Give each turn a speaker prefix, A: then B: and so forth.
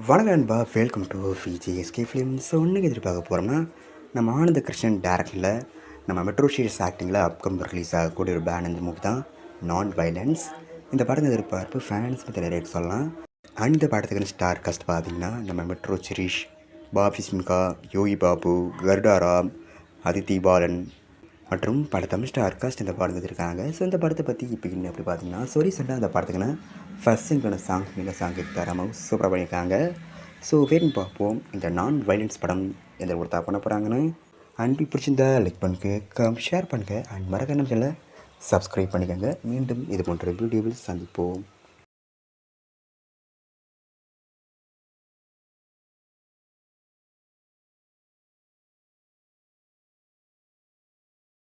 A: வணக்கம் நண்பா, welcome to VGSK film. So இன்றைக்கி எதிர்பார்க்க போகிறோம்னா நம்ம ஆனந்த கிருஷ்ணன் டேரக்டரில் நம்ம மெட்ரோ ஷீரிஸ் ஆக்டிங்கில் அப்கம் ரிலீஸ் ஆகக்கூடிய ஒரு பேன் இந்த மூவி தான் நான் வைலன்ஸ். இந்த படத்தை எதிர்பார்ப்பு ஃபேன்ஸ் பற்றி நிறைய சொல்லலாம். அண்ட் இந்த படத்துக்கு ஸ்டார் காஸ்ட் பார்த்திங்கன்னா நம்ம மெட்ரோ ஷிரீஷ், பாபி சிம்கா, யோகி பாபு, கர்டாராம், அதித்தி பாலன் மற்றும் பல தமிழ் ஸ்டார் காஸ்ட் இந்த படம் இருக்காங்க. ஸோ இந்த படத்தை பற்றி இப்போ என்ன அப்படி பார்த்தீங்கன்னா ரீசெண்டாக அந்த படத்துக்குன்னா ஃபர்ஸ்ட் சிங்கான சாங் தரமாக சூப்பராக பண்ணியிருக்காங்க. ஸோ வேறு பார்ப்போம் இந்த நான் வைலன்ஸ் படம் எந்த ஒருத்தா பண்ண போகிறாங்கன்னு. அண்ட் பிடிச்சிருந்தா லைக் பண்ணுங்க, ஷேர் பண்ணுங்கள், அண்ட் மறக்காம சேனலை சப்ஸ்கிரைப் பண்ணிக்கோங்க. மீண்டும் இது போன்ற வீடியோவில் சந்திப்போம்.